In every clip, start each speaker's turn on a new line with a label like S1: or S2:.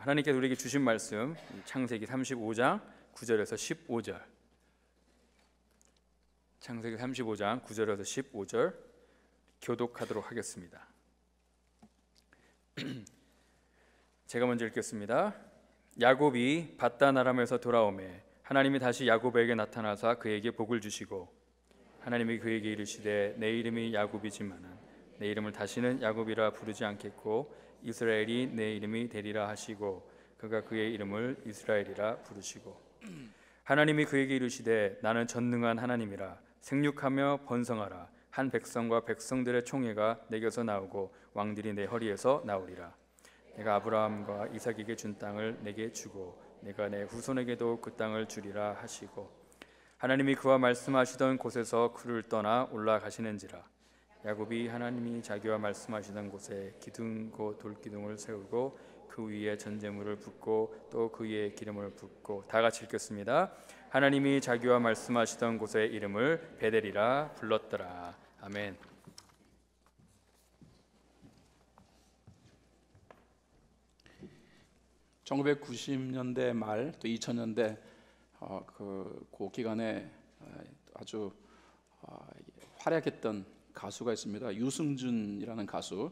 S1: 하나님께서 우리에게 주신 말씀 창세기 35장 9절에서 15절, 창세기 35장 9절에서 15절 교독하도록 하겠습니다. 제가 먼저 읽겠습니다. 야곱이 밧단 아람에서 돌아오매 하나님이 다시 야곱에게 나타나사 그에게 복을 주시고 하나님이 그에게 이르시되 내 이름이 야곱이지만은 내 이름을 다시는 야곱이라 부르지 않겠고 이스라엘이 내 이름이 되리라 하시고 그가 그의 이름을 이스라엘이라 부르시고 하나님이 그에게 이르시되 나는 전능한 하나님이라 생육하며 번성하라 한 백성과 백성들의 총회가 내게서 나오고 왕들이 내 허리에서 나오리라. 내가 아브라함과 이삭에게 준 땅을 내게 주고 내가 내 후손에게도 그 땅을 주리라 하시고 하나님이 그와 말씀하시던 곳에서 그를 떠나 올라가시는지라. 야곱이 하나님이 자기와 말씀하시던 곳에 기둥고 돌기둥을 세우고 그 위에 전제물을 붓고 또 그 위에 기름을 붓고, 다 같이 읽겠습니다. 하나님이 자기와 말씀하시던 곳의 이름을 베델이라 불렀더라. 아멘.
S2: (1990년대) 말 또 (2000년대) 그 기간에 아주 활약했던 가수가 있습니다. 유승준이라는 가수.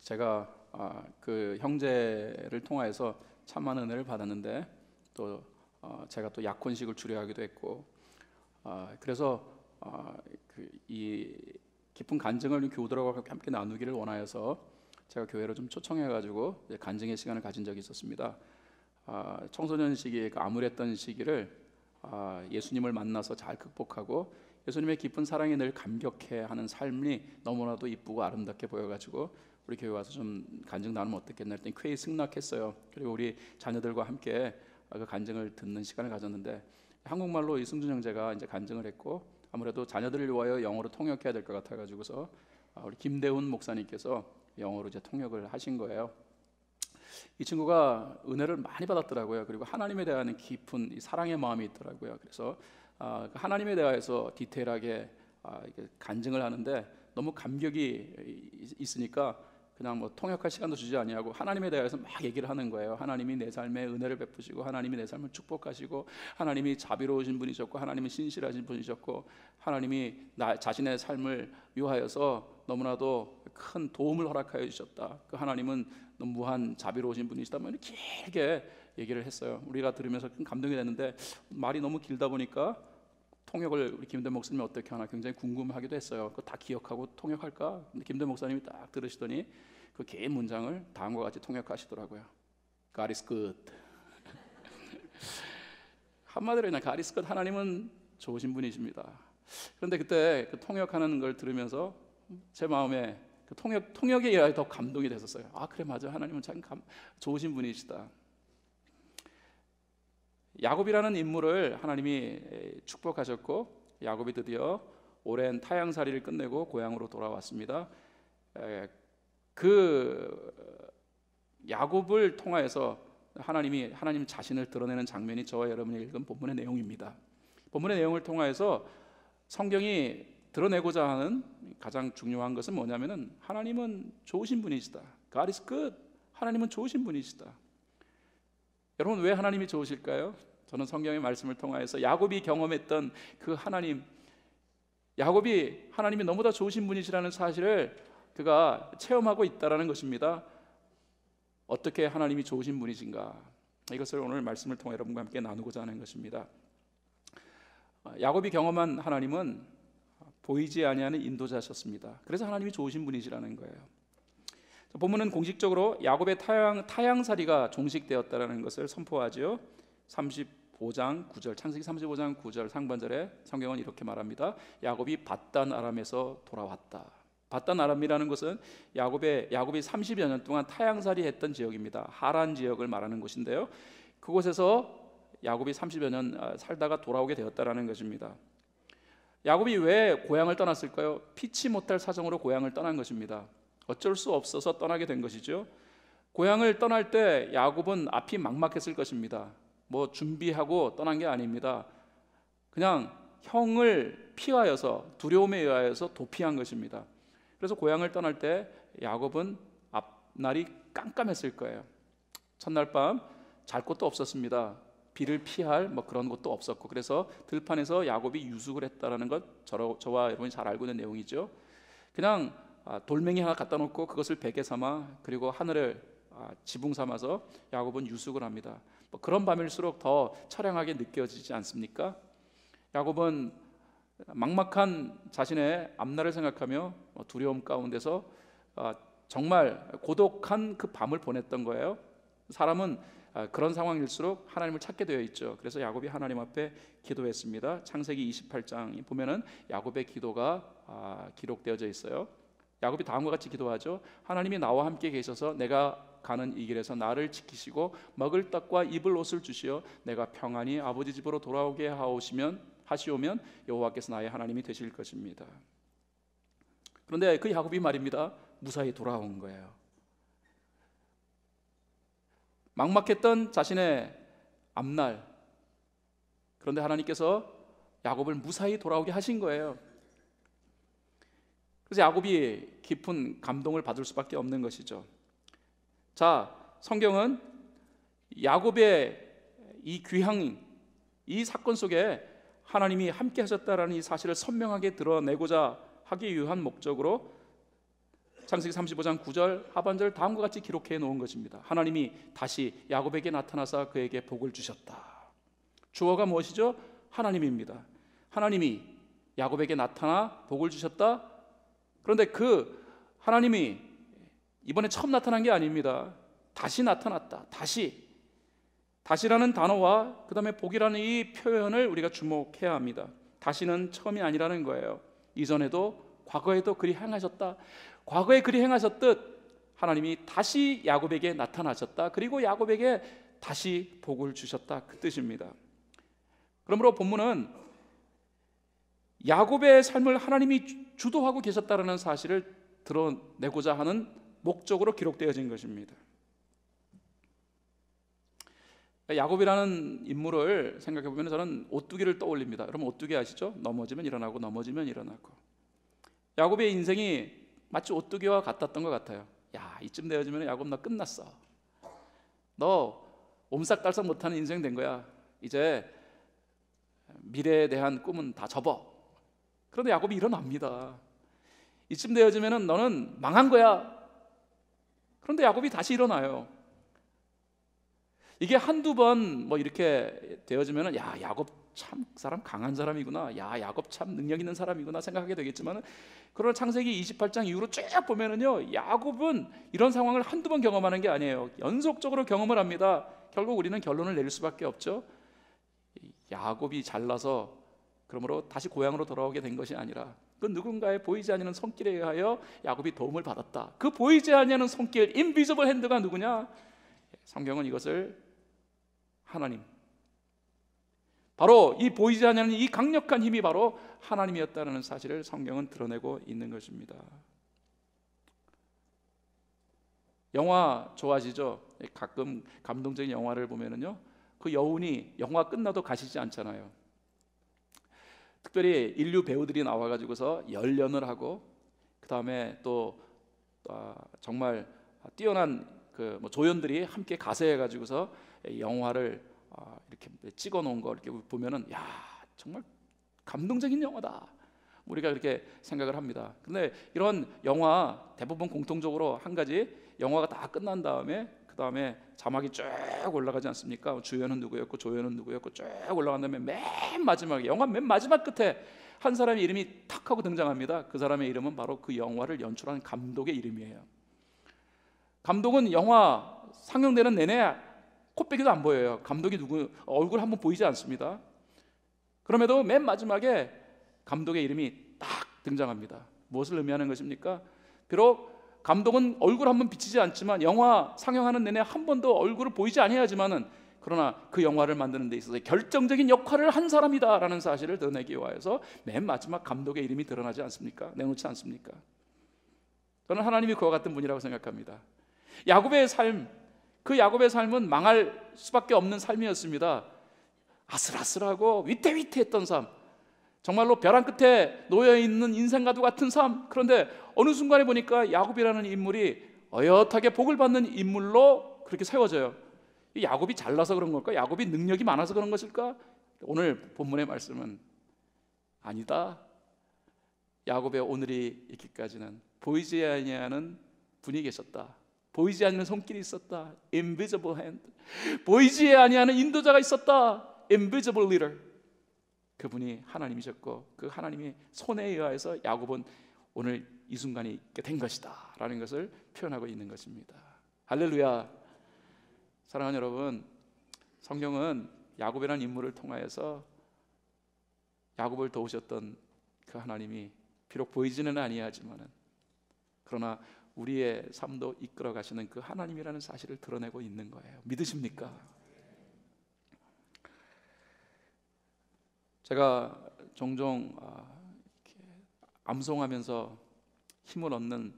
S2: 제가 그 형제를 통하여서 참 많은 은혜를 받았는데 또 제가 또 약혼식을 주례하기도 했고, 그래서 이 깊은 간증을 교우들하고 함께 나누기를 원하여서 제가 교회로 좀 초청해가지고 간증의 시간을 가진 적이 있었습니다. 청소년 시기에 그 암울했던 시기를 예수님을 만나서 잘 극복하고 예수님의 깊은 사랑에 늘 감격해하는 삶이 너무나도 이쁘고 아름답게 보여가지고 우리 교회 와서 좀 간증 나누면 어떻겠나 했더니 쾌히 승낙했어요. 그리고 우리 자녀들과 함께 그 간증을 듣는 시간을 가졌는데, 한국말로 이승준 형제가 이제 간증을 했고 아무래도 자녀들을 위하여 영어로 통역해야 될 것 같아가지고서 우리 김대훈 목사님께서 영어로 이제 통역을 하신 거예요. 이 친구가 은혜를 많이 받았더라고요. 그리고 하나님에 대한 깊은 이 사랑의 마음이 있더라고요. 그래서 하나님에 대해서 디테일하게 간증을 하는데 너무 감격이 있으니까 그냥 뭐 통역할 시간도 주지 아니하고 하나님에 대해서 막 얘기를 하는 거예요. 하나님이 내 삶에 은혜를 베푸시고 하나님이 내 삶을 축복하시고 하나님이 자비로우신 분이셨고 하나님이 신실하신 분이셨고 하나님이 나 자신의 삶을 위하여서 너무나도 큰 도움을 허락하여 주셨다. 그 하나님은 무한 자비로우신 분이시다. 길게 얘기를 했어요. 우리가 들으면서 큰 감동이 됐는데 말이 너무 길다 보니까 통역을 우리 김대 목사님이 어떻게 하나 굉장히 궁금하기도 했어요. 그거 다 기억하고 통역할까? 근데 김대 목사님이 딱 들으시더니 그 긴 문장을 다음과 같이 통역하시더라고요. God is good. 한마디로 그냥 God is good. 하나님은 좋으신 분이십니다. 그런데 그때 그 통역하는 걸 들으면서 제 마음에 그 통역에 더 감동이 됐었어요. 그래 맞아, 하나님은 참 좋으신 분이시다. 야곱이라는 인물을 하나님이 축복하셨고 야곱이 드디어 오랜 타향살이를 끝내고 고향으로 돌아왔습니다. 그 야곱을 통하여서 하나님 자신을 드러내는 장면이 저와 여러분이 읽은 본문의 내용입니다. 본문의 내용을 통하여서 성경이 드러내고자 하는 가장 중요한 것은 뭐냐면은 하나님은 좋으신 분이시다. God is good. 하나님은 좋으신 분이시다. 여러분, 왜 하나님이 좋으실까요? 저는 성경의 말씀을 통하여서 야곱이 경험했던 그 하나님, 야곱이 하나님이 너무나 좋으신 분이시라는 사실을 그가 체험하고 있다라는 것입니다. 어떻게 하나님이 좋으신 분이신가, 이것을 오늘 말씀을 통해 여러분과 함께 나누고자 하는 것입니다. 야곱이 경험한 하나님은 보이지 아니하는 인도자셨습니다. 그래서 하나님이 좋으신 분이시라는 거예요. 본문은 공식적으로 야곱의 타향살이가 종식되었다라는 것을 선포하지요. 35장 9절, 창세기 35장 9절 상반절에 성경은 이렇게 말합니다. 야곱이 밧단 아람에서 돌아왔다. 밧단 아람이라는 것은 야곱이 30여 년 동안 타향살이 했던 지역입니다. 하란 지역을 말하는 곳인데요, 그곳에서 야곱이 30여 년 살다가 돌아오게 되었다라는 것입니다. 야곱이 왜 고향을 떠났을까요? 피치 못할 사정으로 고향을 떠난 것입니다. 어쩔 수 없어서 떠나게 된 것이죠. 고향을 떠날 때 야곱은 앞이 막막했을 것입니다. 뭐 준비하고 떠난 게 아닙니다. 그냥 형을 피하여서, 두려움에 의하여서 도피한 것입니다. 그래서 고향을 떠날 때 야곱은 날이 깜깜했을 거예요. 첫날 밤 잘 곳도 없었습니다. 비를 피할 그런 것도 없었고, 그래서 들판에서 야곱이 유숙을 했다라는 것 저와 여러분이 잘 알고 있는 내용이죠. 그냥 돌멩이 하나 갖다 놓고 그것을 베개 삼아, 그리고 하늘을 지붕 삼아서 야곱은 유숙을 합니다. 그런 밤일수록 더 처량하게 느껴지지 않습니까? 야곱은 막막한 자신의 앞날을 생각하며 두려움 가운데서 정말 고독한 그 밤을 보냈던 거예요. 사람은 그런 상황일수록 하나님을 찾게 되어 있죠. 그래서 야곱이 하나님 앞에 기도했습니다. 창세기 28장 보면은 야곱의 기도가 기록되어져 있어요. 야곱이 다음과 같이 기도하죠. 하나님이 나와 함께 계셔서 내가 가는 이 길에서 나를 지키시고 먹을 떡과 입을 옷을 주시어 내가 평안히 아버지 집으로 돌아오게 하시오면 여호와께서 나의 하나님이 되실 것입니다. 그런데 그 야곱이 말입니다, 무사히 돌아온 거예요. 막막했던 자신의 앞날, 그런데 하나님께서 야곱을 무사히 돌아오게 하신 거예요. 그래서 야곱이 깊은 감동을 받을 수밖에 없는 것이죠. 자, 성경은 야곱의 이 귀향, 이 사건 속에 하나님이 함께 하셨다라는 이 사실을 선명하게 드러내고자 하기 위한 목적으로 창세기 35장 9절 하반절 다음과 같이 기록해 놓은 것입니다. 하나님이 다시 야곱에게 나타나사 그에게 복을 주셨다. 주어가 무엇이죠? 하나님입니다. 하나님이 야곱에게 나타나 복을 주셨다. 그런데 그 하나님이 이번에 처음 나타난 게 아닙니다. 다시 나타났다. 다시라는 단어와 그 다음에 복이라는 이 표현을 우리가 주목해야 합니다. 다시는 처음이 아니라는 거예요. 이전에도 과거에도 그리 행하셨다. 과거에 그리 행하셨듯 하나님이 다시 야곱에게 나타나셨다. 그리고 야곱에게 다시 복을 주셨다. 그 뜻입니다. 그러므로 본문은 야곱의 삶을 하나님이 주도하고 계셨다는 사실을 드러내고자 하는 목적으로 기록되어진 것입니다. 야곱이라는 인물을 생각해 보면 저는 오뚜기를 떠올립니다. 여러분 오뚜기 아시죠? 넘어지면 일어나고 넘어지면 일어나고. 야곱의 인생이 마치 오뚜기와 같았던 것 같아요. 야, 이쯤 되어지면 야곱 너 끝났어. 너 옴싹달싹 못하는 인생 된 거야. 이제 미래에 대한 꿈은 다 접어. 그런데 야곱이 일어납니다. 이쯤 되어지면 너는 망한 거야. 그런데 야곱이 다시 일어나요. 이게 한두 번 이렇게 되어지면 야, 야곱 참 사람 강한 사람이구나. 야, 야곱 참 능력 있는 사람이구나 생각하게 되겠지만, 그러나 창세기 28장 이후로 쭉 보면은요, 야곱은 이런 상황을 한두 번 경험하는 게 아니에요. 연속적으로 경험을 합니다. 결국 우리는 결론을 내릴 수밖에 없죠. 야곱이 잘나서 그러므로 다시 고향으로 돌아오게 된 것이 아니라 그 누군가의 보이지 않는 손길에 의하여 야곱이 도움을 받았다. 그 보이지 않는 손길, 인비저블 핸드가 누구냐? 성경은 이것을 하나님, 바로 이 보이지 않는 이 강력한 힘이 바로 하나님이었다는 사실을 성경은 드러내고 있는 것입니다. 영화 좋아하시죠? 가끔 감동적인 영화를 보면은요, 그 여운이 영화 끝나도 가시지 않잖아요. 특별히 인류 배우들이 나와가지고서 열연을 하고, 그 다음에 또 정말 뛰어난 그 조연들이 함께 가세해가지고서 영화를 이렇게 찍어놓은 거 이렇게 보면은 야, 정말 감동적인 영화다. 우리가 그렇게 생각을 합니다. 근데 이런 영화 대부분 공통적으로 한 가지, 영화가 다 끝난 다음에 그 다음에 자막이 쭉 올라가지 않습니까? 주연은 누구였고 조연은 누구였고 쭉 올라간 다음에 맨 마지막에, 영화 맨 마지막 끝에 한 사람의 이름이 탁 하고 등장합니다. 그 사람의 이름은 바로 그 영화를 연출한 감독의 이름이에요. 감독은 영화 상영되는 내내 코빼기도 안 보여요. 감독이 누구 얼굴 한번 보이지 않습니다. 그럼에도 맨 마지막에 감독의 이름이 딱 등장합니다. 무엇을 의미하는 것입니까? 비록 감독은 얼굴 한번 비치지 않지만 영화 상영하는 내내 한 번도 얼굴을 보이지 아니하지만은, 그러나 그 영화를 만드는 데 있어서 결정적인 역할을 한 사람이다라는 사실을 드러내기 위해서 맨 마지막 감독의 이름이 드러나지 않습니까? 내놓지 않습니까? 저는 하나님이 그와 같은 분이라고 생각합니다. 야곱의 삶, 그 야곱의 삶은 망할 수밖에 없는 삶이었습니다. 아슬아슬하고 위태위태했던 삶, 정말로 벼랑 끝에 놓여있는 인생과도 같은 삶. 그런데 어느 순간에 보니까 야곱이라는 인물이 어엿하게 복을 받는 인물로 그렇게 세워져요. 이 야곱이 잘나서 그런 걸까? 야곱이 능력이 많아서 그런 것일까? 오늘 본문의 말씀은 아니다. 야곱의 오늘이 있기까지는 보이지 아니하는 분이 계셨다. 보이지 않는 손길이 있었다. Invisible hand. 보이지 아니하는 인도자가 있었다. Invisible leader. 그분이 하나님이셨고 그 하나님의 손에 의하여서 야곱은 오늘 이 순간이 있게 된 것이다 라는 것을 표현하고 있는 것입니다. 할렐루야. 사랑하는 여러분, 성경은 야곱이라는 인물을 통하여서 야곱을 도우셨던 그 하나님이 비록 보이지는 아니하지만은 그러나 우리의 삶도 이끌어 가시는 그 하나님이라는 사실을 드러내고 있는 거예요. 믿으십니까? 제가 종종 이렇게 암송하면서 힘을 얻는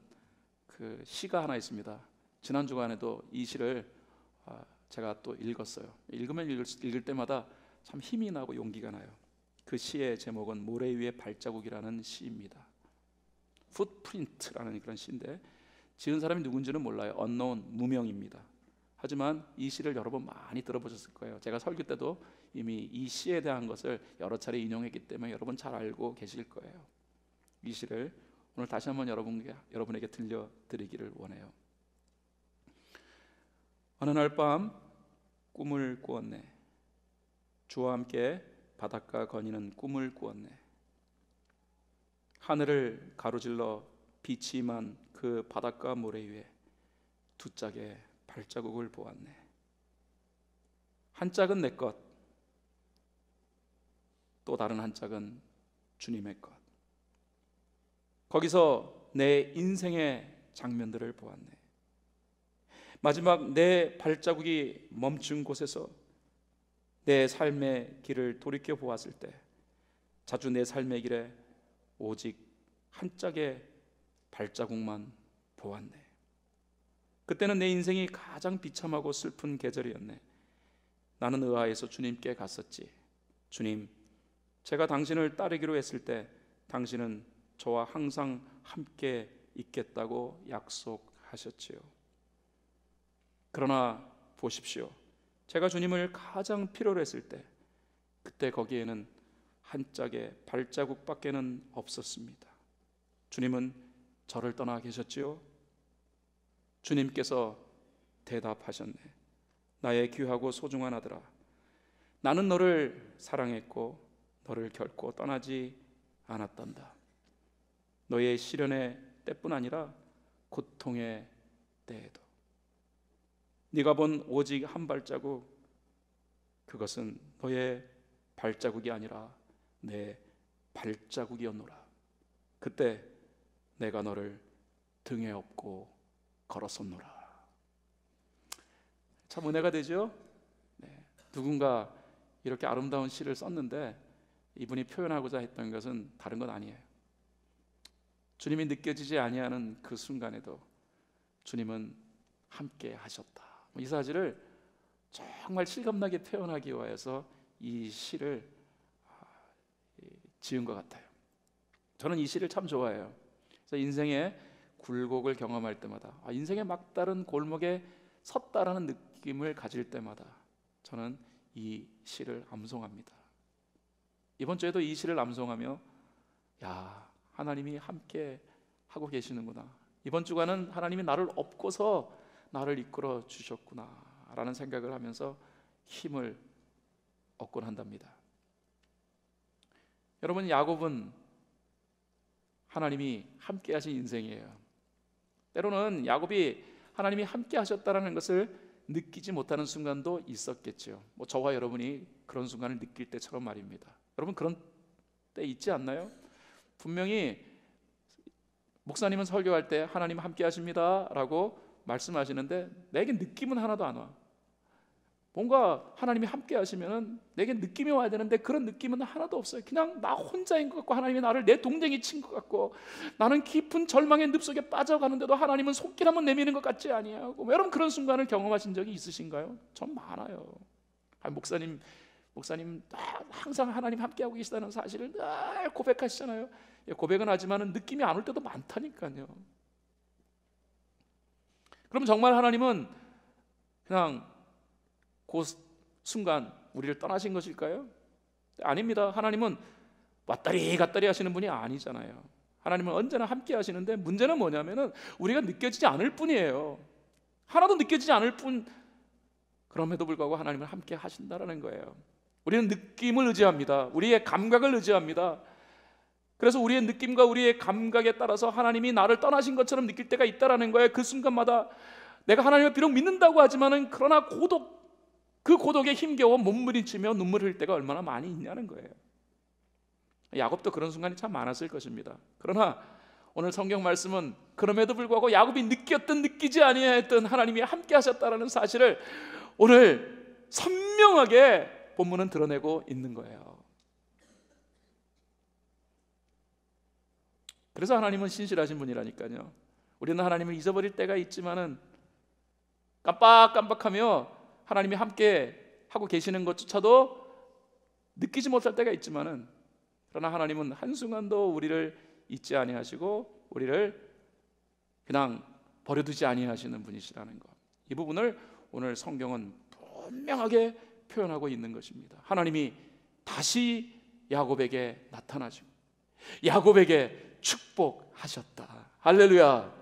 S2: 그 시가 하나 있습니다. 지난 주간에도 이 시를 제가 또 읽었어요. 읽을 때마다 참 힘이 나고 용기가 나요. 그 시의 제목은 모래 위의 발자국이라는 시입니다. 풋프린트라는 그런 시인데 지은 사람이 누군지는 몰라요. unknown, 무명입니다. 하지만 이 시를 여러 번 많이 들어보셨을 거예요. 제가 설교 때도 이미 이 시에 대한 것을 여러 차례 인용했기 때문에 여러분 잘 알고 계실 거예요. 이 시를 오늘 다시 한번 여러분에게 들려드리기를 원해요. 어느 날 밤 꿈을 꾸었네. 주와 함께 바닷가 거니는 꿈을 꾸었네. 하늘을 가로질러 빛이 임한 그 바닷가 모래 위에 두 짝의 발자국을 보았네. 한 짝은 내 것, 또 다른 한 짝은 주님의 것. 거기서 내 인생의 장면들을 보았네. 마지막 내 발자국이 멈춘 곳에서 내 삶의 길을 돌이켜 보았을 때 자주 내 삶의 길에 오직 한 짝의 발자국만 보았네. 그때는 내 인생이 가장 비참하고 슬픈 계절이었네. 나는 의아해서 주님께 갔었지. 주님, 제가 당신을 따르기로 했을 때 당신은 저와 항상 함께 있겠다고 약속하셨지요. 그러나 보십시오. 제가 주님을 가장 필요로 했을 때 그때 거기에는 한 짝의 발자국밖에는 없었습니다. 주님은 저를 떠나 계셨지요? 주님께서 대답하셨네. 나의 귀하고 소중한 아들아, 나는 너를 사랑했고 너를 결코 떠나지 않았단다. 너의 시련의 때뿐 아니라 고통의 때에도 네가 본 오직 한 발자국, 그것은 너의 발자국이 아니라 내 발자국이었노라. 그때 내가 너를 등에 업고 걸었었노라. 참 은혜가 되죠? 네. 누군가 이렇게 아름다운 시를 썼는데 이분이 표현하고자 했던 것은 다른 건 아니에요. 주님이 느껴지지 아니하는 그 순간에도 주님은 함께 하셨다. 이 사실을 정말 실감나게 표현하기 위해서 이 시를 지은 것 같아요. 저는 이 시를 참 좋아해요. 그래서 인생의 굴곡을 경험할 때마다, 인생의 막다른 골목에 섰다라는 느낌을 가질 때마다 저는 이 시를 암송합니다. 이번 주에도 이 시를 암송하며 야, 하나님이 함께 하고 계시는구나. 이번 주간은 하나님이 나를 업고서 나를 이끌어 주셨구나 라는 생각을 하면서 힘을 얻곤 한답니다. 여러분, 야곱은 하나님이 함께 하신 인생이에요. 때로는 야곱이 하나님이 함께 하셨다는 것을 느끼지 못하는 순간도 있었겠죠. 저와 여러분이 그런 순간을 느낄 때처럼 말입니다. 여러분, 그런 때 있지 않나요? 분명히 목사님은 설교할 때 하나님 함께 하십니다 라고 말씀하시는데 내게 느낌은 하나도 안 와. 뭔가 하나님이 함께 하시면 내게 느낌이 와야 되는데 그런 느낌은 하나도 없어요. 그냥 나 혼자인 것 같고 하나님이 나를 내 동댕이 친 것 같고 나는 깊은 절망의 늪속에 빠져가는데도 하나님은 손길 한번 내미는 것 같지 아니하고, 여러분 그런 순간을 경험하신 적이 있으신가요? 전 많아요. 목사님 항상 하나님 함께하고 계시다는 사실을 늘 고백하시잖아요. 고백은 하지만 느낌이 안 올 때도 많다니까요. 그럼 정말 하나님은 그냥 그 순간 우리를 떠나신 것일까요? 아닙니다. 하나님은 왔다리 갔다리 하시는 분이 아니잖아요. 하나님은 언제나 함께 하시는데 문제는 뭐냐면은 우리가 느껴지지 않을 뿐이에요. 하나도 느껴지지 않을 뿐. 그럼에도 불구하고 하나님은 함께 하신다라는 거예요. 우리는 느낌을 의지합니다. 우리의 감각을 의지합니다. 그래서 우리의 느낌과 우리의 감각에 따라서 하나님이 나를 떠나신 것처럼 느낄 때가 있다라는 거예요. 그 순간마다 내가 하나님을 비록 믿는다고 하지만은 그러나 그 고독에 힘겨워 몸부림치며 눈물 흘릴 때가 얼마나 많이 있냐는 거예요. 야곱도 그런 순간이 참 많았을 것입니다. 그러나 오늘 성경 말씀은 그럼에도 불구하고 야곱이 느꼈든 느끼지 아니했든 하나님이 함께 하셨다라는 사실을 오늘 선명하게 본문은 드러내고 있는 거예요. 그래서 하나님은 신실하신 분이라니까요. 우리는 하나님을 잊어버릴 때가 있지만은 깜빡깜빡하며 하나님이 함께 하고 계시는 것조차도 느끼지 못할 때가 있지만은 그러나 하나님은 한순간도 우리를 잊지 아니하시고 우리를 그냥 버려두지 아니하시는 분이시라는 것. 이 부분을 오늘 성경은 분명하게 표현하고 있는 것입니다. 하나님이 다시 야곱에게 나타나시고 야곱에게 축복하셨다. 할렐루야.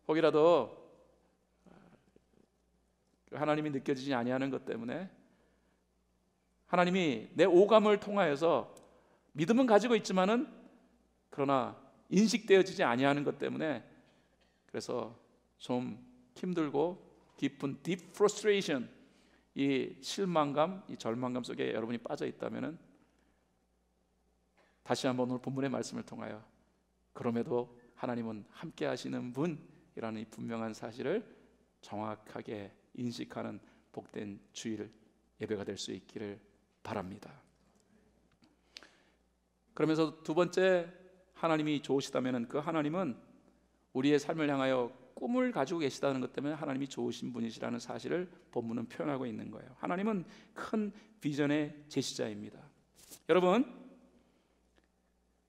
S2: 혹이라도 하나님이 느껴지지 아니하는 것 때문에 하나님이 내 오감을 통하여서 믿음은 가지고 있지만은 그러나 인식되어지지 아니하는 것 때문에 그래서 좀 힘들고 깊은 deep frustration, 이 실망감, 이 절망감 속에 여러분이 빠져 있다면은 다시 한번 오늘 본문의 말씀을 통하여 그럼에도 하나님은 함께 하시는 분이라는 이 분명한 사실을 정확하게 인식하는 복된 주일 예배가 될 수 있기를 바랍니다. 그러면서 두 번째, 하나님이 좋으시다면 그 하나님은 우리의 삶을 향하여 꿈을 가지고 계시다는 것 때문에 하나님이 좋으신 분이시라는 사실을 본문은 표현하고 있는 거예요. 하나님은 큰 비전의 제시자입니다. 여러분,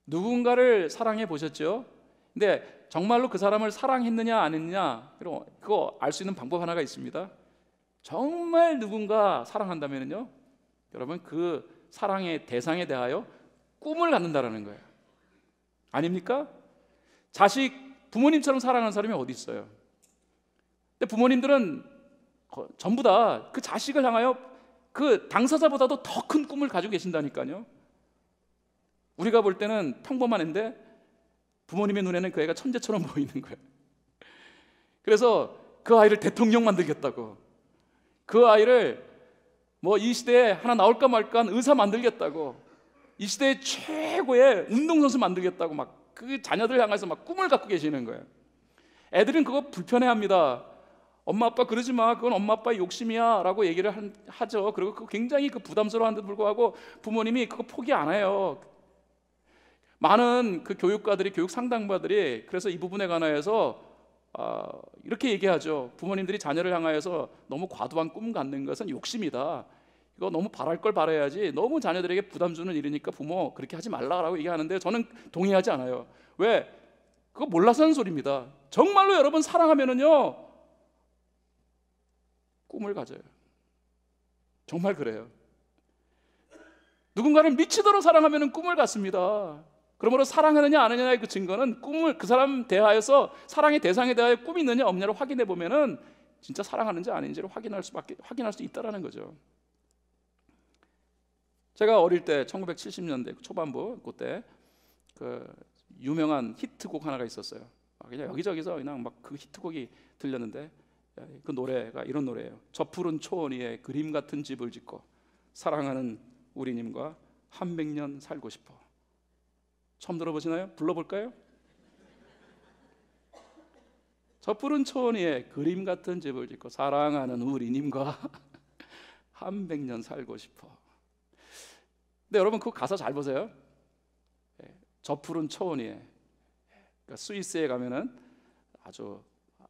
S2: 누군가를 사랑해 보셨죠? 근데 정말로 그 사람을 사랑했느냐 안 했느냐 그거 알 수 있는 방법 하나가 있습니다. 정말 누군가 사랑한다면요, 여러분 그 사랑의 대상에 대하여 꿈을 갖는다라는 거예요. 아닙니까? 자식, 부모님처럼 사랑하는 사람이 어디 있어요? 근데 부모님들은 전부 다 그 자식을 향하여 그 당사자보다도 더 큰 꿈을 가지고 계신다니까요. 우리가 볼 때는 평범한데 부모님의 눈에는 그 애가 천재처럼 보이는 거예요. 그래서 그 아이를 대통령 만들겠다고, 그 아이를 뭐 이 시대에 하나 나올까 말까 한 의사 만들겠다고, 이 시대의 최고의 운동선수 만들겠다고 막 그 자녀들 향해서 막 꿈을 갖고 계시는 거예요. 애들은 그거 불편해합니다. 엄마 아빠 그러지 마, 그건 엄마 아빠의 욕심이야 라고 얘기를 하죠. 그리고 그거 굉장히 그 부담스러워하는데도 불구하고 부모님이 그거 포기 안 해요. 많은 그 교육가들이, 교육 상담가들이 그래서 이 부분에 관하여서 이렇게 얘기하죠. 부모님들이 자녀를 향하여서 너무 과도한 꿈 갖는 것은 욕심이다. 이거 너무 바랄 걸 바라야지, 너무 자녀들에게 부담 주는 일이니까 부모 그렇게 하지 말라라고 얘기하는데 저는 동의하지 않아요. 왜? 그거 몰라서 하는 소리입니다. 정말로 여러분 사랑하면은요 꿈을 가져요. 정말 그래요. 누군가를 미치도록 사랑하면은 꿈을 갖습니다. 그러므로 사랑하느냐 안 하느냐의 그 증거는 꿈을, 그 사람 대하여서 사랑의 대상에 대하여 꿈이 있느냐 없느냐를 확인해 보면은 진짜 사랑하는지 아닌지를 확인할 수 있다라는 거죠. 제가 어릴 때 1970년대 초반부 그때 그 유명한 히트곡 하나가 있었어요. 그냥 여기저기서 그냥 막 그 히트곡이 들렸는데 그 노래가 이런 노래예요. 저 푸른 초원 위에 그림 같은 집을 짓고 사랑하는 우리님과 100년 살고 싶어. 처음 들어보시나요? 불러볼까요? 저 푸른 초원 위에 그림 같은 집을 짓고 사랑하는 우리님과 100년 살고 싶어. 근데 여러분 그 가사 잘 보세요. 저 푸른 초원 위에, 그러니까 스위스에 가면은 아주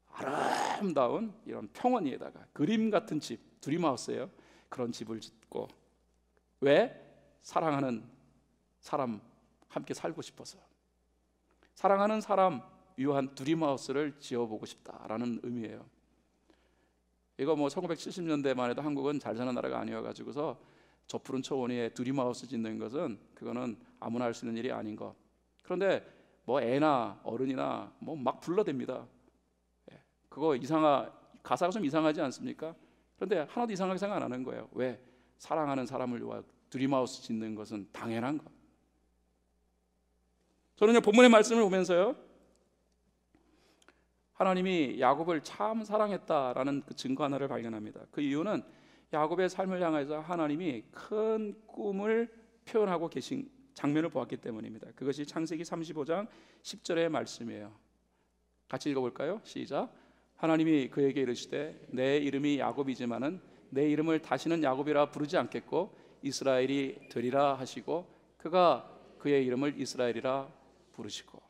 S2: 아름다운 이런 평원 위에다가 그림 같은 집, 드림하우스예요. 그런 집을 짓고, 왜? 사랑하는 사람 함께 살고 싶어서. 사랑하는 사람 유한 두리마우스를 지어보고 싶다라는 의미예요. 이거 뭐 1970년대만 해도 한국은 잘 사는 나라가 아니어가지고서 저 푸른 초원위에 두리마우스 짓는 것은 그거는 아무나 할 수 있는 일이 아닌 것. 그런데 뭐 애나 어른이나 뭐 막 불러댑니다. 그거 가사가 좀 이상하지 않습니까? 그런데 하나도 이상하게 생각 안 하는 거예요. 왜? 사랑하는 사람을 위하여 두리마우스 짓는 것은 당연한 것. 저는요, 본문의 말씀을 보면서요, 하나님이 야곱을 참 사랑했다라는 그 증거 하나를 발견합니다. 그 이유는 야곱의 삶을 향해서 하나님이 큰 꿈을 표현하고 계신 장면을 보았기 때문입니다. 그것이 창세기 35장 10절의 말씀이에요. 같이 읽어볼까요? 시작. 하나님이 그에게 이르시되 내 이름이 야곱이지만은 내 이름을 다시는 야곱이라 부르지 않겠고 이스라엘이 되리라 하시고 그가 그의 이름을 이스라엘이라 부르시고.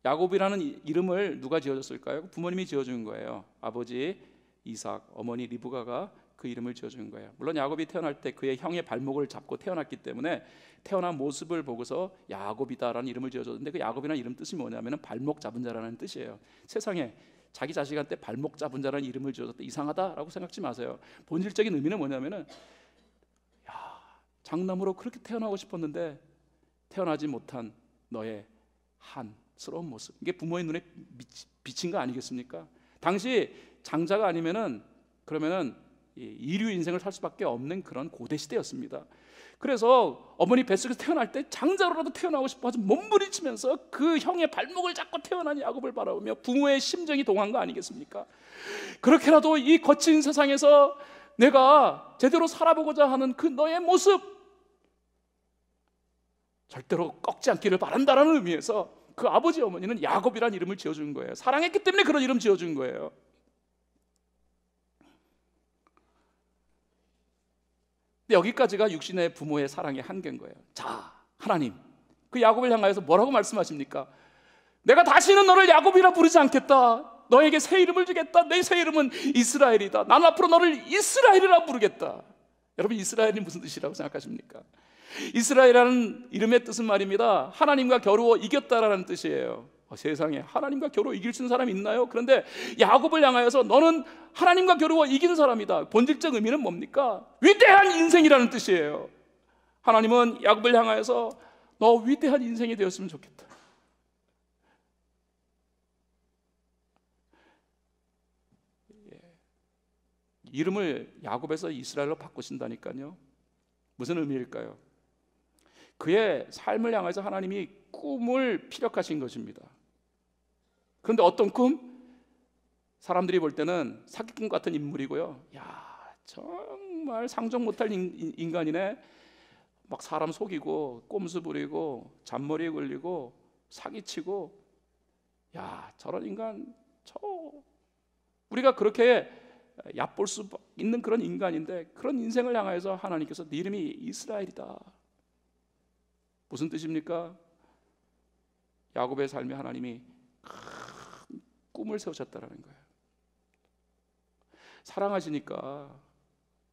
S2: 야곱이라는 이름을 누가 지어줬을까요? 부모님이 지어준 거예요. 아버지 이삭, 어머니 리브가가 그 이름을 지어준 거예요. 물론 야곱이 태어날 때 그의 형의 발목을 잡고 태어났기 때문에 태어난 모습을 보고서 야곱이다라는 이름을 지어줬는데 그 야곱이라는 이름 뜻이 뭐냐면 발목 잡은 자라는 뜻이에요. 세상에 자기 자식한테 발목 잡은 자라는 이름을 지어줬다 이상하다라고 생각지 마세요. 본질적인 의미는 뭐냐면은 장남으로 그렇게 태어나고 싶었는데 태어나지 못한 너의 한스러운 모습, 이게 부모의 눈에 비친 거 아니겠습니까? 당시 장자가 아니면은 그러면은 이류 인생을 살 수밖에 없는 그런 고대 시대였습니다. 그래서 어머니 뱃속에서 태어날 때 장자로라도 태어나고 싶어서 몸부림치면서 그 형의 발목을 잡고 태어난 야곱을 바라보며 부모의 심정이 동한 거 아니겠습니까? 그렇게라도 이 거친 세상에서 내가 제대로 살아보고자 하는 그 너의 모습 절대로 꺾지 않기를 바란다라는 의미에서 그 아버지 어머니는 야곱이라는 이름을 지어준 거예요. 사랑했기 때문에 그런 이름 지어준 거예요. 근데 여기까지가 육신의 부모의 사랑의 한계인 거예요. 자, 하나님 그 야곱을 향하여서 뭐라고 말씀하십니까? 내가 다시는 너를 야곱이라 부르지 않겠다. 너에게 새 이름을 주겠다. 내 새 이름은 이스라엘이다. 나는 앞으로 너를 이스라엘이라 부르겠다. 여러분, 이스라엘이 무슨 뜻이라고 생각하십니까? 이스라엘이라는 이름의 뜻은 말입니다, 하나님과 겨루어 이겼다라는 뜻이에요. 세상에 하나님과 겨루어 이길 수 있는 사람이 있나요? 그런데 야곱을 향하여서 너는 하나님과 겨루어 이긴 사람이다. 본질적 의미는 뭡니까? 위대한 인생이라는 뜻이에요. 하나님은 야곱을 향하여서 너 위대한 인생이 되었으면 좋겠다. 이름을 야곱에서 이스라엘로 바꾸신다니까요. 무슨 의미일까요? 그의 삶을 향해서 하나님이 꿈을 피력하신 것입니다. 그런데 어떤 꿈? 사람들이 볼 때는 사기꾼 같은 인물이고요. 야, 정말 상종 못할 인간이네. 막 사람 속이고 꼼수 부리고 잔머리에 걸리고 사기치고, 야, 저런 인간, 우리가 그렇게 얕볼 수 있는 그런 인간인데 그런 인생을 향해서 하나님께서 네 이름이 이스라엘이다. 무슨 뜻입니까? 야곱의 삶에 하나님이 큰 꿈을 세우셨다라는 거예요. 사랑하시니까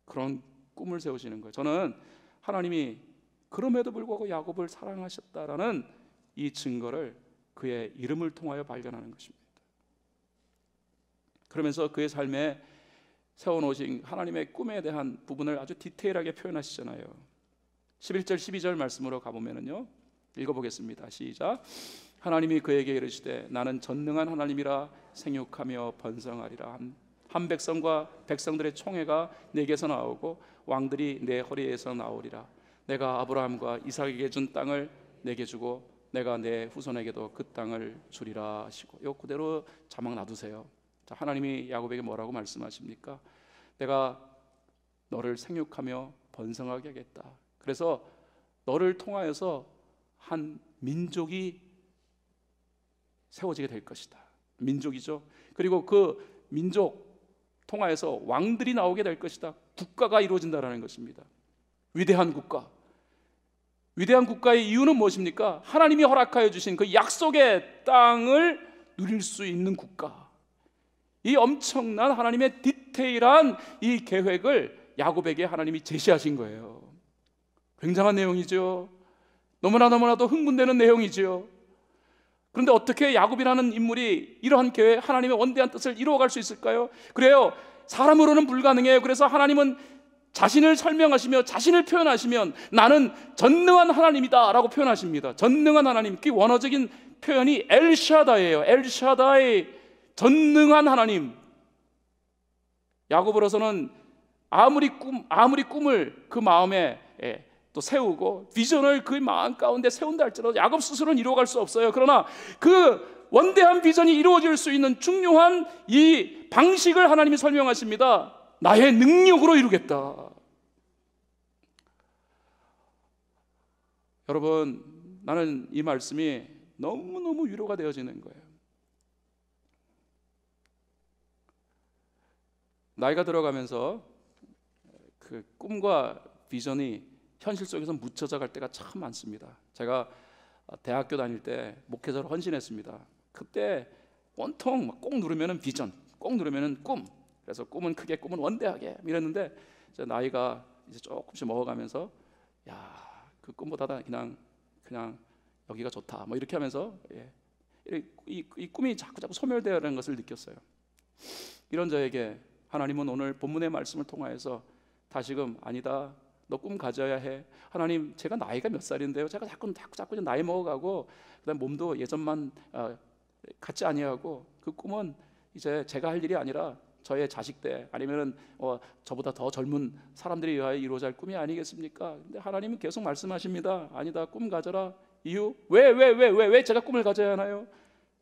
S2: 그런 꿈을 세우시는 거예요. 저는 하나님이 그럼에도 불구하고 야곱을 사랑하셨다라는 이 증거를 그의 이름을 통하여 발견하는 것입니다. 그러면서 그의 삶에 세워놓으신 하나님의 꿈에 대한 부분을 아주 디테일하게 표현하시잖아요. 11절 12절 말씀으로 가보면요, 읽어보겠습니다. 시작. 하나님이 그에게 이르시되 나는 전능한 하나님이라 생육하며 번성하리라. 한 백성과 백성들의 총회가 내게서 나오고 왕들이 내 허리에서 나오리라. 내가 아브라함과 이삭에게 준 땅을 내게 주고 내가 내 후손에게도 그 땅을 주리라 하시고. 요 그대로 자막 놔두세요. 자, 하나님이 야곱에게 뭐라고 말씀하십니까? 내가 너를 생육하며 번성하게 하겠다. 그래서 너를 통하여서 한 민족이 세워지게 될 것이다. 민족이죠. 그리고 그 민족 통하여서 왕들이 나오게 될 것이다. 국가가 이루어진다라는 것입니다. 위대한 국가. 위대한 국가의 이유는 무엇입니까? 하나님이 허락하여 주신 그 약속의 땅을 누릴 수 있는 국가. 이 엄청난 하나님의 디테일한 이 계획을 야곱에게 하나님이 제시하신 거예요. 굉장한 내용이죠. 너무나도 흥분되는 내용이죠. 그런데 어떻게 야곱이라는 인물이 이러한 계획, 하나님의 원대한 뜻을 이루어갈 수 있을까요? 그래요, 사람으로는 불가능해요. 그래서 하나님은 자신을 설명하시며 자신을 표현하시면 나는 전능한 하나님이다 라고 표현하십니다. 전능한 하나님, 그 원어적인 표현이 엘샤다이예요. 엘샤다이, 전능한 하나님. 야곱으로서는 아무리 꿈을 그 마음에 또 세우고 비전을 그 마음 가운데 세운다 할지라도 야곱 스스로는 이루어갈 수 없어요. 그러나 그 원대한 비전이 이루어질 수 있는 중요한 이 방식을 하나님이 설명하십니다. 나의 능력으로 이루겠다. 여러분, 나는 이 말씀이 너무너무 위로가 되어지는 거예요. 나이가 들어가면서 그 꿈과 비전이 현실 속에서 묻혀져 갈 때가 참 많습니다. 제가 대학교 다닐 때 목회자로 헌신했습니다. 그때 온통 꼭 누르면은 비전, 꼭 누르면은 꿈. 그래서 꿈은 크게, 꿈은 원대하게 이랬는데 이제 나이가 이제 조금씩 먹어가면서 야, 그 꿈보다 그냥 여기가 좋다. 뭐 이렇게 하면서 이 꿈이 자꾸 소멸되어가는 것을 느꼈어요. 이런 저에게 하나님은 오늘 본문의 말씀을 통하여서 다시금 아니다, 너 꿈 가져야 해. 하나님, 제가 나이가 몇 살인데요, 제가 자꾸 나이 먹어가고 그다음 몸도 예전만 같지 아니하고 그 꿈은 이제 제가 할 일이 아니라 저의 자식들 아니면은 저보다 더 젊은 사람들이 위하여 이루어질 꿈이 아니겠습니까? 근데 하나님은 계속 말씀하십니다. 아니다, 꿈 가져라. 이유? 왜 제가 꿈을 가져야 하나요?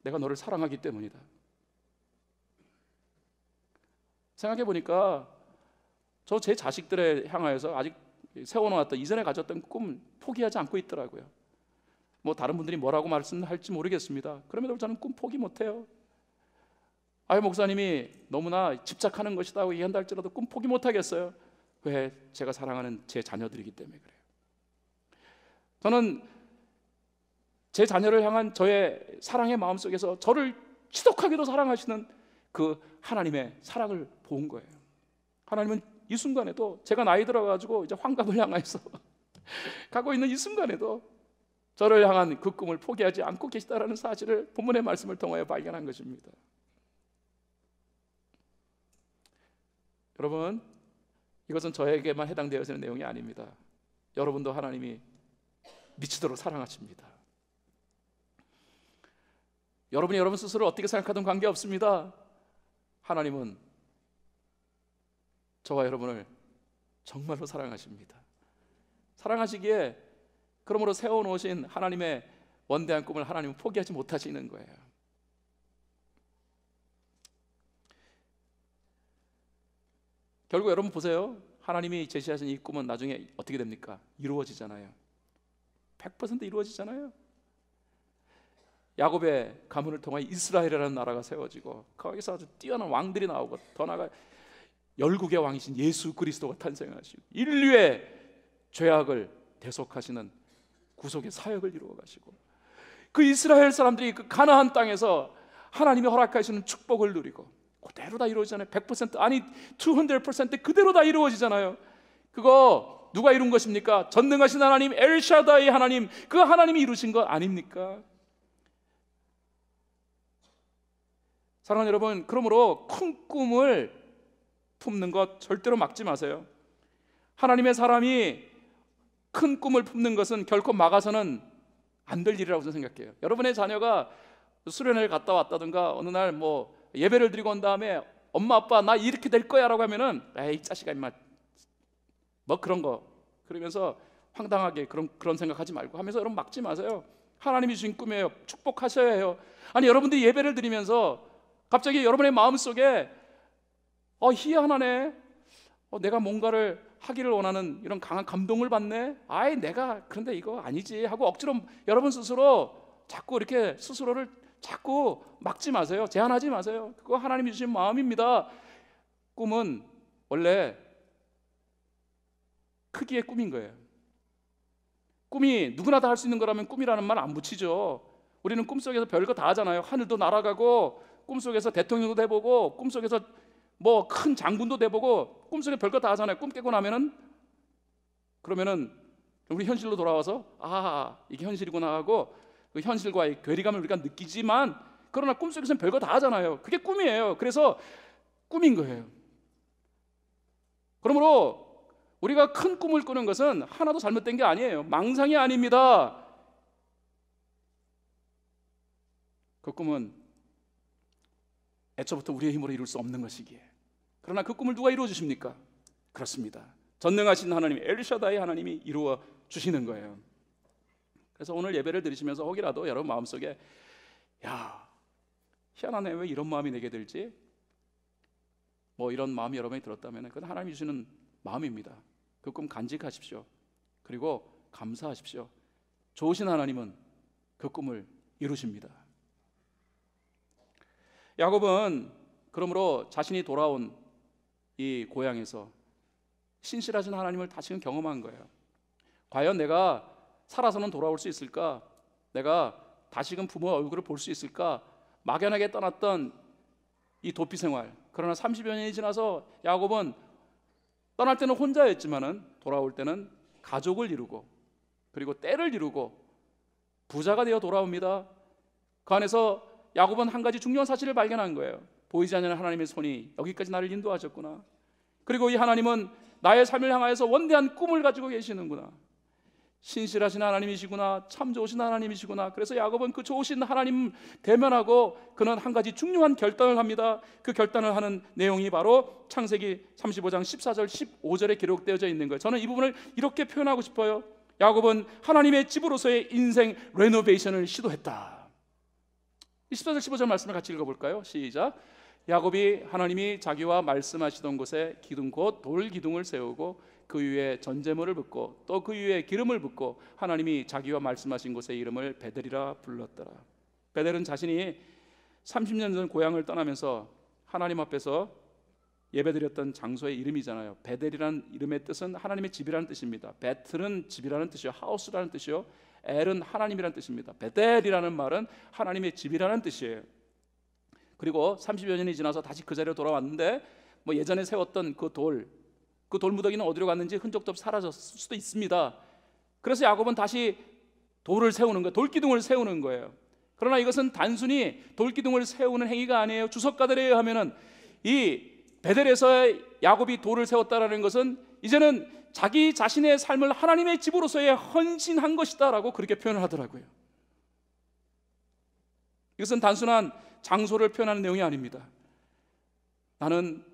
S2: 내가 너를 사랑하기 때문이다. 생각해 보니까 저 제 자식들에 향하여서 아직 세워놓았던 이전에 가졌던 꿈 포기하지 않고 있더라고요. 뭐 다른 분들이 뭐라고 말씀할지 모르겠습니다. 그럼에도 저는 꿈 포기 못해요. 아유, 목사님이 너무나 집착하는 것이다 얘기한다 할지라도 꿈 포기 못하겠어요. 왜? 제가 사랑하는 제 자녀들이기 때문에 그래요. 저는 제 자녀를 향한 저의 사랑의 마음속에서 저를 지독하게도 사랑하시는 그 하나님의 사랑을 본 거예요. 하나님은 이 순간에도 제가 나이 들어가지고 이제 환갑을 향해서 가고 있는 이 순간에도 저를 향한 그 꿈을 포기하지 않고 계시다라는 사실을 본문의 말씀을 통하여 발견한 것입니다. 여러분, 이것은 저에게만 해당되어지는 내용이 아닙니다. 여러분도 하나님이 미치도록 사랑하십니다. 여러분이 여러분 스스로 어떻게 생각하든 관계없습니다. 하나님은 저와 여러분을 정말로 사랑하십니다. 사랑하시기에 그러므로 세워놓으신 하나님의 원대한 꿈을 하나님은 포기하지 못하시는 거예요. 결국 여러분 보세요. 하나님이 제시하신 이 꿈은 나중에 어떻게 됩니까? 이루어지잖아요. 100% 이루어지잖아요. 야곱의 가문을 통해 이스라엘이라는 나라가 세워지고 거기서 아주 뛰어난 왕들이 나오고 더 나아가 열국의 왕이신 예수 그리스도가 탄생하시고 인류의 죄악을 대속하시는 구속의 사역을 이루어 가시고 그 이스라엘 사람들이 그 가나안 땅에서 하나님이 허락하시는 축복을 누리고 그대로 다 이루어지잖아요. 100% 아니 200% 그대로 다 이루어지잖아요. 그거 누가 이룬 것입니까? 전능하신 하나님 엘샤다이 하나님, 그 하나님이 이루신 것 아닙니까? 사랑하는 여러분, 그러므로 큰 꿈을 품는 것 절대로 막지 마세요. 하나님의 사람이 큰 꿈을 품는 것은 결코 막아서는 안 될 일이라고 저는 생각해요. 여러분의 자녀가 수련회를 갔다 왔다든가 어느 날 뭐 예배를 드리고 온 다음에 엄마 아빠 나 이렇게 될 거야 라고 하면은 에이 자식아 임마 뭐 그런 거 그러면서 황당하게 그런 생각하지 말고 하면서 여러분 막지 마세요. 하나님이 주신 꿈이에요. 축복하셔야 해요. 아니 여러분들이 예배를 드리면서 갑자기 여러분의 마음속에 희한하네, 내가 뭔가를 하기를 원하는 이런 강한 감동을 받네, 아이 내가 그런데 이거 아니지 하고 억지로 여러분 스스로 자꾸 이렇게 스스로를 자꾸 막지 마세요. 제한하지 마세요. 그거 하나님이 주신 마음입니다. 꿈은 원래 크기의 꿈인 거예요. 꿈이 누구나 다 할 수 있는 거라면 꿈이라는 말 안 붙이죠. 우리는 꿈속에서 별거 다 하잖아요. 하늘도 날아가고 꿈속에서 대통령도 돼보고 꿈속에서 뭐 큰 장군도 돼보고 꿈속에 별거 다 하잖아요. 꿈 깨고 나면은 그러면은 우리 현실로 돌아와서 이게 현실이구나 하고 그 현실과의 괴리감을 우리가 느끼지만, 그러나 꿈속에서는 별거 다 하잖아요. 그게 꿈이에요. 그래서 꿈인 거예요. 그러므로 우리가 큰 꿈을 꾸는 것은 하나도 잘못된 게 아니에요. 망상이 아닙니다. 그 꿈은 애초부터 우리의 힘으로 이룰 수 없는 것이기에, 그러나 그 꿈을 누가 이루어 주십니까? 그렇습니다. 전능하신 하나님, 엘샤다이 하나님이 이루어 주시는 거예요. 그래서 오늘 예배를 드리시면서 혹이라도 여러분 마음속에, 야, 희한하네, 왜 이런 마음이 내게 들지? 뭐 이런 마음이 여러분이 들었다면 그건 하나님이 주시는 마음입니다. 그 꿈 간직하십시오. 그리고 감사하십시오. 좋으신 하나님은 그 꿈을 이루십니다. 야곱은 그러므로 자신이 돌아온 이 고향에서 신실하신 하나님을 다시금 경험한 거예요. 과연 내가 살아서는 돌아올 수 있을까? 내가 다시금 부모의 얼굴을 볼 수 있을까? 막연하게 떠났던 이 도피 생활. 그러나 30여 년이 지나서 야곱은 떠날 때는 혼자였지만은 돌아올 때는 가족을 이루고, 그리고 때를 이루고 부자가 되어 돌아옵니다. 그 안에서 야곱은 한 가지 중요한 사실을 발견한 거예요. 보이지 않는 하나님의 손이 여기까지 나를 인도하셨구나. 그리고 이 하나님은 나의 삶을 향하여서 원대한 꿈을 가지고 계시는구나. 신실하신 하나님이시구나. 참 좋으신 하나님이시구나. 그래서 야곱은 그 좋으신 하나님 대면하고 그는 한 가지 중요한 결단을 합니다. 그 결단을 하는 내용이 바로 창세기 35장 14절 15절에 기록되어져 있는 거예요. 저는 이 부분을 이렇게 표현하고 싶어요. 야곱은 하나님의 집으로서의 인생 레노베이션을 시도했다. 14절 15절 말씀을 같이 읽어볼까요? 시작. 야곱이 하나님이 자기와 말씀하시던 곳에 기둥 곧 돌 기둥을 세우고 그 위에 전제물을 붓고 또 그 위에 기름을 붓고 하나님이 자기와 말씀하신 곳의 이름을 베델이라 불렀더라. 베델은 자신이 30년 전 고향을 떠나면서 하나님 앞에서 예배드렸던 장소의 이름이잖아요. 베델이라는 이름의 뜻은 하나님의 집이라는 뜻입니다. 베틀은 집이라는 뜻이요, 하우스라는 뜻이요, 엘은 하나님이라는 뜻입니다. 베델이라는 말은 하나님의 집이라는 뜻이에요. 그리고 30여 년이 지나서 다시 그 자리로 돌아왔는데 뭐 예전에 세웠던 그 돌무더기는 어디로 갔는지 흔적도 없이 사라졌을 수도 있습니다. 그래서 야곱은 다시 돌을 세우는 거예요. 돌기둥을 세우는 거예요. 그러나 이것은 단순히 돌기둥을 세우는 행위가 아니에요. 주석가들에 의하면은 이 베델에서 야곱이 돌을 세웠다라는 것은 이제는 자기 자신의 삶을 하나님의 집으로서의 헌신한 것이다라고 그렇게 표현을 하더라고요. 이것은 단순한 장소를 표현하는 내용이 아닙니다. 나는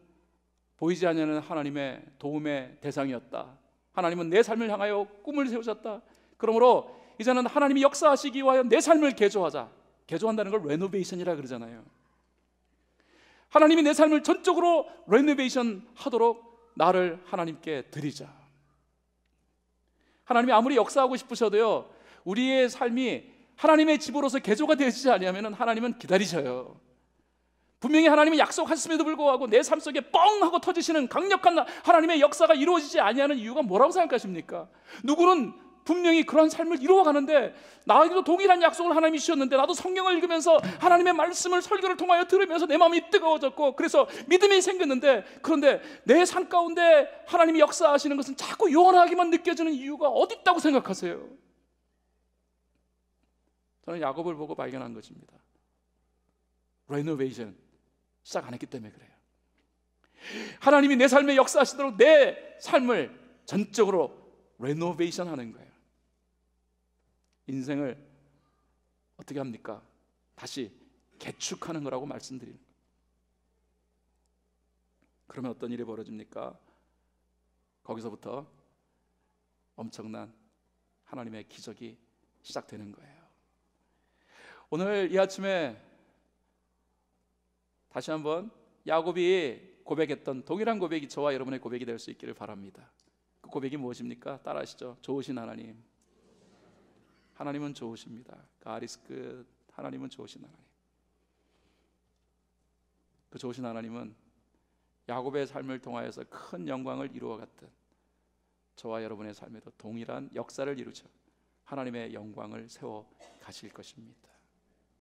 S2: 보이지 않는 하나님의 도움의 대상이었다. 하나님은 내 삶을 향하여 꿈을 세우셨다. 그러므로 이제는 하나님이 역사하시기 위하여 내 삶을 개조하자. 개조한다는 걸 레노베이션이라 그러잖아요. 하나님이 내 삶을 전적으로 레노베이션 하도록 나를 하나님께 드리자. 하나님이 아무리 역사하고 싶으셔도요, 우리의 삶이 하나님의 집으로서 개조가 되지 않으면 하나님은 기다리셔요. 분명히 하나님이 약속하셨음에도 불구하고 내 삶 속에 뻥 하고 터지시는 강력한 하나님의 역사가 이루어지지 아니하는 이유가 뭐라고 생각하십니까? 누구는 분명히 그런 삶을 이루어가는데, 나에게도 동일한 약속을 하나님이 주셨는데 나도 성경을 읽으면서 하나님의 말씀을 설교를 통하여 들으면서 내 마음이 뜨거워졌고 그래서 믿음이 생겼는데, 그런데 내 삶 가운데 하나님이 역사하시는 것은 자꾸 요원하게만 느껴지는 이유가 어디 있다고 생각하세요? 저는 야곱을 보고 발견한 것입니다. 레노베이션 시작 안 했기 때문에 그래요. 하나님이 내 삶에 역사하시도록 내 삶을 전적으로 레노베이션 하는 거예요. 인생을 어떻게 합니까? 다시 개축하는 거라고 말씀드리는 거예요. 그러면 어떤 일이 벌어집니까? 거기서부터 엄청난 하나님의 기적이 시작되는 거예요. 오늘 이 아침에 다시 한번 야곱이 고백했던 동일한 고백이 저와 여러분의 고백이 될 수 있기를 바랍니다. 그 고백이 무엇입니까? 따라하시죠. 좋으신 하나님. 하나님은 좋으십니다. God is good. 하나님은 좋으신 하나님. 그 좋으신 하나님은 야곱의 삶을 통하여서 큰 영광을 이루어갔던 저와 여러분의 삶에도 동일한 역사를 이루죠. 하나님의 영광을 세워 가실 것입니다.